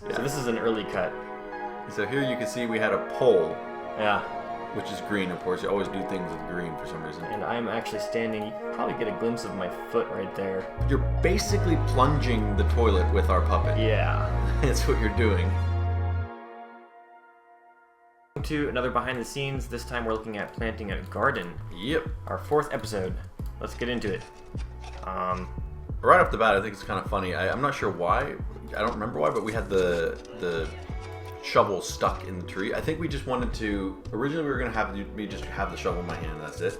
So this is an early cut. So here you can see we had a pole, Yeah. which is green, of course. You always do things with green for some reason. And I'm actually standing. You can probably get a glimpse of my foot right there. You're basically plunging the toilet with our puppet. Yeah. That's what you're doing. To another behind the scenes. This time we're looking at planting a garden. Yep. Our 4th episode. Let's get into it. Right off the bat, I think it's kind of funny. I'm not sure why. I don't remember why, but we had the shovel stuck in the tree. I think we just wanted to. Originally, we were gonna have me just have the shovel in my hand. That's it.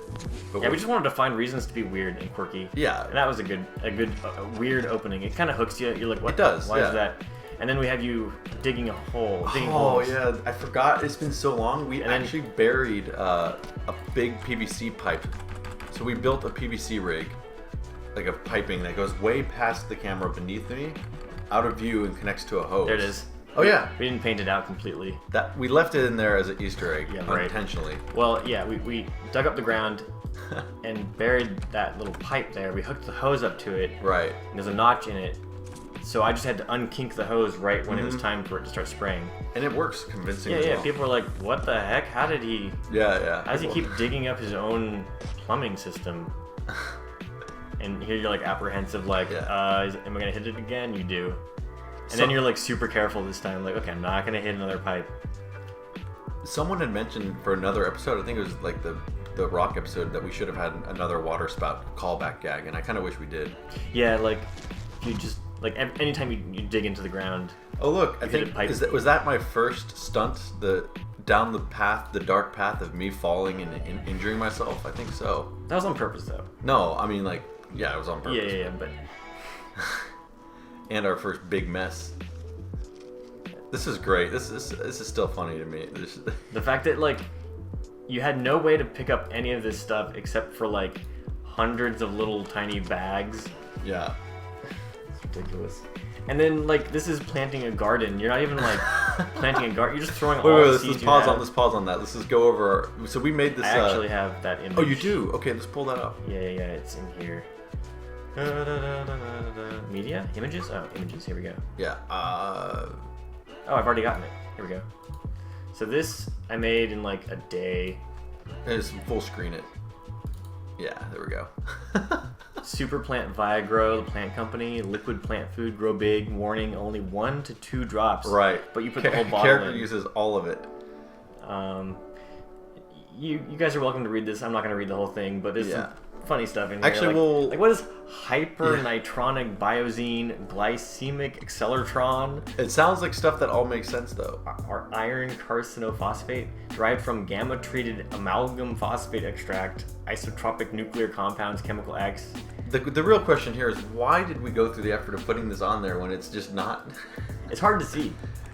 But Yeah, we just wanted to find reasons to be weird and quirky. Yeah. And that was a good weird opening. It kind of hooks you. You're like, what? It does, Why yeah. is that? And then we have you digging a hole. Digging Oh holes. yeah, I forgot. It's been so long. We And then- actually buried a big PVC pipe. So we built a PVC rig, like a piping that goes way past the camera beneath me, out of view, and connects to a hose. There it is. Oh yeah, We didn't paint it out completely. that we left it in there as an Easter egg, Yeah, right. unintentionally. Well, yeah, we dug up the ground and buried that little pipe there. We hooked the hose up to it. Right. And there's a notch in it. So I just had to unkink the hose right when it was Mhm. time for it to start spraying. And it works convincing. Yeah, as yeah. well. People were like, what the heck? How did he... Yeah. How does he keep digging up his own plumbing system? And here you're like apprehensive, like, Yeah. am I gonna hit it again? You do. And So- then you're like super careful this time, like, okay, I'm not gonna hit another pipe. Someone had mentioned for another episode, I think it was like the rock episode, that we should have had another water spout callback gag, and I kind of wish we did. Yeah, like, you just, like, anytime you dig into the ground. Oh look, I You hit think a pipe. was that my first stunt? Down the path, the dark path of me falling and injuring myself. I think so. That was on purpose, though. No, I mean like, yeah, it was on purpose. Yeah, but And our first big mess. This is great. This is still funny to me. the fact that, like, you had no way to pick up any of this stuff except for, like, hundreds of little tiny bags. Yeah. It's ridiculous. And then, like, this is planting a garden. You're not even, like, planting a garden. You're just throwing all the Let's seeds you pause have. on this. Pause on that. Let's just go over. So we made this. I actually have that image. Oh, you do? Okay, let's pull that up. Yeah, it's in here. Media? Images? Oh, images. Here we go. Yeah. Oh, I've already gotten it. Here we go. So this I made in, like, a day. Just full screen it. Yeah, there we go. Super Plant Viagrow, the plant company. Liquid plant food, grow big. Warning: only 1 to 2 drops. Right. But you put the whole bottle Character in. uses all of it. You guys are welcome to read this. I'm not going to read the whole thing, but there's Yeah. some funny stuff in here. Actually, like what is hypernitronic biosine glycemic acceleratron? It sounds like stuff that all makes sense though. Or iron carcinophosphate derived from gamma-treated amalgam phosphate extract, isotropic nuclear compounds, chemical X. The real question here is, why did we go through the effort of putting this on there when it's just not? It's hard to see.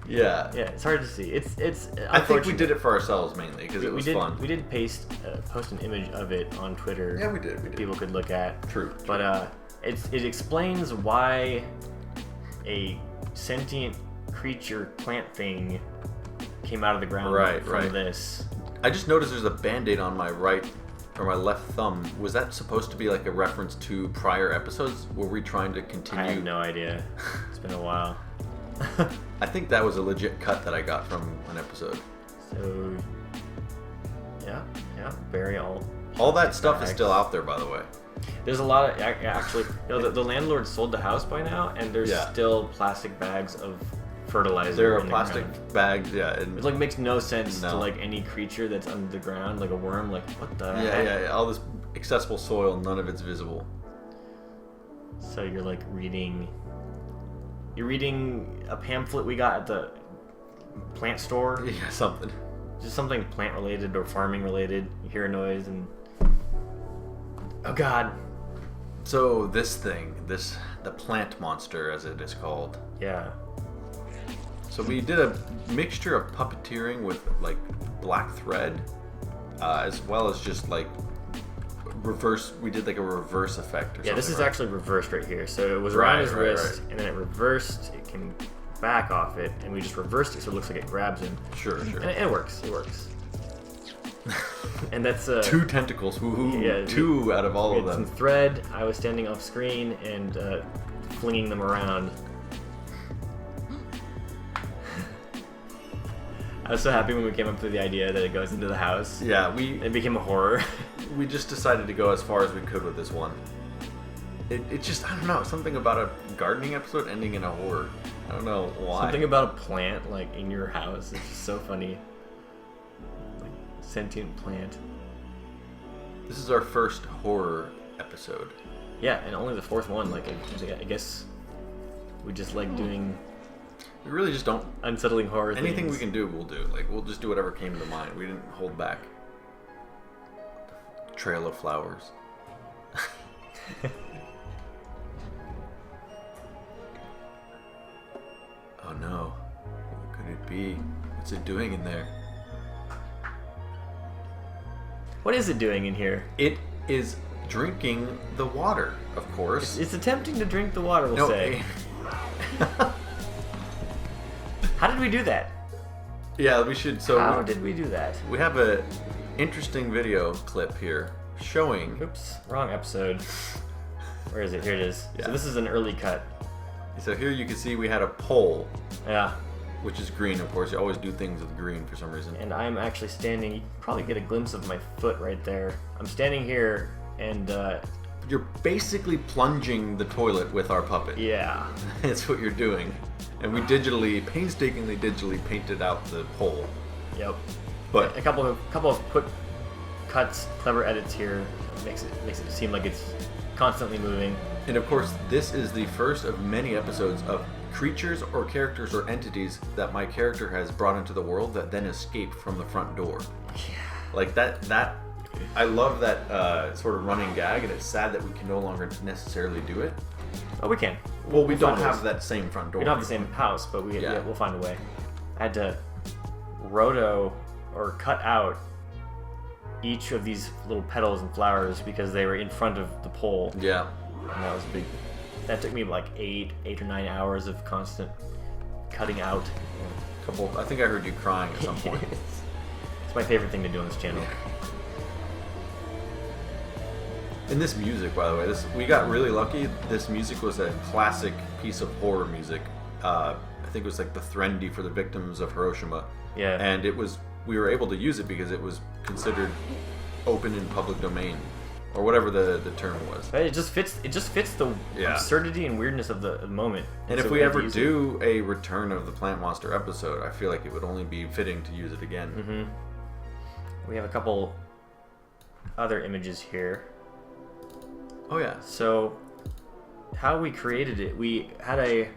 Yeah. Yeah, it's hard to see. It's. I think we did it for ourselves mainly because it was fun. We did post an image of it on Twitter. Yeah, we did. that people could look at. True. But it explains why a sentient creature plant thing came out of the ground from this. I just noticed there's a band-aid on my right or my left thumb. Was that supposed to be like a reference to prior episodes? Were we trying to continue? I have no idea. It's been a while. I think that was a legit cut that I got from an episode. So, yeah, bury all. All that stuff is bags. still out there, by the way. There's a lot of actually. The landlord sold the house by now, and there's Yeah. still plastic bags of fertilizer. There are in the plastic ground. bags, yeah. And It like makes no sense to No. like any creature that's under the ground, like a worm. Like what the yeah, heck? yeah. All this accessible soil, none of it's visible. So you're like reading. You're reading a pamphlet we got at the plant store. Yeah, something. Just something plant related or farming related. You hear a noise and oh god, So this thing, the plant monster, as it is called. yeah. So we did a mixture of puppeteering with like black thread, as well as just like reverse. We did like a reverse effect or something. Yeah, this is right? actually reversed right here. So it was Right, around his right, wrist, and then it reversed. It came back off it, and we just reversed it so it looks like it grabs him. Sure. And it works. It works. And that's 2 tentacles. Woohoo! Yeah, 2 out of all we of had some them. thread. I was standing off screen and flinging them around. I was so happy when we came up with the idea that it goes into the house. Yeah, It became a horror. we just decided to go as far as we could with this one. It just, I don't know, something about a gardening episode ending in a horror. I don't know why. Something about a plant, like, in your house. It's just so funny. Like, sentient plant. This is our first horror episode. Yeah, and only the fourth one. Like, I guess we just like doing We really just don't. unsettling horror Anything things. we can do, we'll do. Like, we'll just do whatever came to mind. We didn't hold back. Trail of flowers. Oh no. What could it be? What's it doing in there? What is it doing in here? It is drinking the water, of course. It's attempting to drink the water, we'll No, say. How did we do that? yeah, we should. So How did we do that? we have a interesting video clip here showing. Oops, wrong episode. Where is it? Here it is. Yeah. So this is an early cut. So here you can see we had a pole, Yeah. which is green, of course. You always do things with green for some reason. And I'm actually standing. You can probably get a glimpse of my foot right there. I'm standing here, and You're basically plunging the toilet with our puppet. yeah. That's what you're doing. And we painstakingly digitally painted out the pole. Yep. But A couple of quick cuts, clever edits here makes it seem like it's constantly moving. and of course, this is the first of many episodes of creatures or characters or entities that my character has brought into the world that then escape from the front door. Yeah. Like that I love that sort of running gag, and it's sad that we can no longer necessarily do it. Oh, we can. Well, we We'll don't find have ways. that same front door. We don't have the same house, but Yeah. we'll find a way. I had to roto or cut out each of these little petals and flowers because they were in front of the pole, Yeah. and that was big. That took me like 8 or 9 hours of constant cutting out. I think I heard you crying at some point. It's my favorite thing to do on this channel. And this music, by the way, we got really lucky. This music was a classic piece of horror music. I think it was like the Threndy for the victims of Hiroshima. Yeah. And we were able to use it because it was considered open in public domain, or whatever the term was. But it just fits the Yeah. absurdity and weirdness of the moment. And if so we had to ever use do a Return of the Plant Monster episode, I feel like it would only be fitting to use it again. it. We have a couple other images here. Oh yeah. So, how we created it, we had a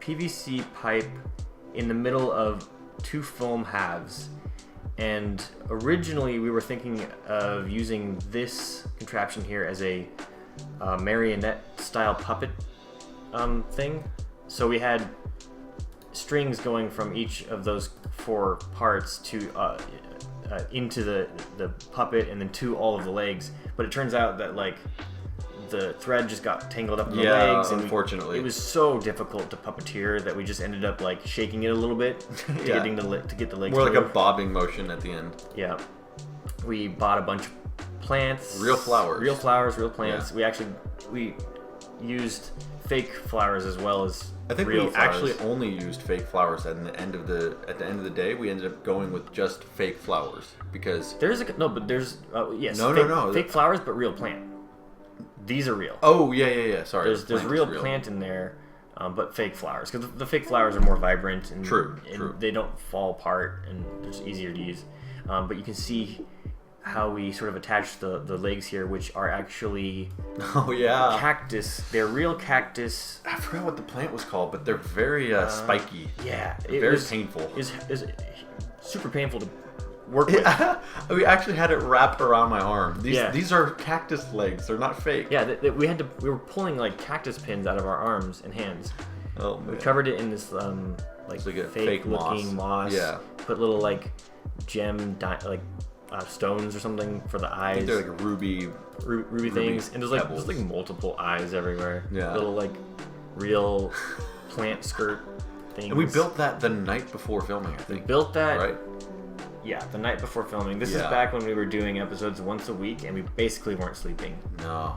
PVC pipe in the middle of two foam halves. And originally we were thinking of using this contraption here as a marionette style puppet thing. So we had strings going from each of those four parts to into the puppet and then to all of the legs. But it turns out that like the thread just got tangled up in the legs, and unfortunately. it was so difficult to puppeteer that we just ended up like shaking it a little bit to Yeah. to get the legs. More to like a move. bobbing motion at the end. Yeah. We bought a bunch of plants. Real flowers. Real flowers, real plants. Yeah. We used fake flowers as well as I think real we flowers. actually only used fake flowers at the end of the day. We ended up going with just fake flowers because There's yes. No, fake, no. Fake flowers, but real plant. These are real. oh yeah. Sorry, There's the plant real is plant in there, but fake flowers because the fake flowers are more vibrant and, True. they don't fall apart and they're just easier to use. But you can see how we sort of attach the legs here, which are actually Oh yeah. cactus. They're real cactus. I forgot what the plant was called, but they're very spiky. Yeah, Very painful. It's super painful to work with. We actually had it wrapped around my arm. Yeah. These are cactus legs. They're not fake. Yeah, we were pulling like cactus pins out of our arms and hands. Oh We man. covered it in this like So you get fake fake looking moss. moss. Yeah. Put little like stones or something for the I eyes. think they're like ruby. Ruby things, and there's pebbles. like multiple eyes everywhere. Yeah. Little like real plant skirt things. And we built that the night before filming, I We think. built that. Right? Yeah, the night before filming. This is Yeah. back when we were doing episodes once a week, and we basically weren't sleeping. No.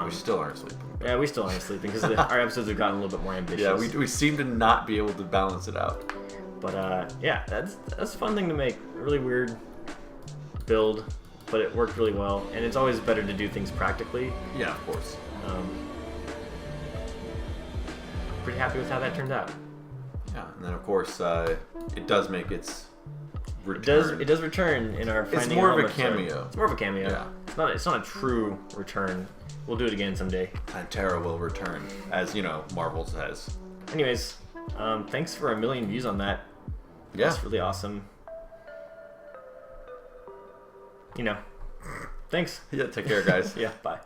We still aren't sleeping. Yeah, we still aren't sleeping because our episodes have gotten a little bit more ambitious. Yeah, we seem to not be able to balance it out. But yeah, that's a fun thing to make. A really weird build, but it worked really well. And it's always better to do things practically. Yeah, of course. Pretty happy with how that turned out. Yeah, and then of course it does make its return. It does return in our Finding It's more of a Nemo episode. cameo. It's more of a cameo. Yeah. It's not a true return. We'll do it again someday. Pantera will return, as you know, Marvel says. Anyways, thanks for 1 million views on that. Yeah. That's really awesome. You know. Thanks. Yeah, take care, guys. Yeah, bye.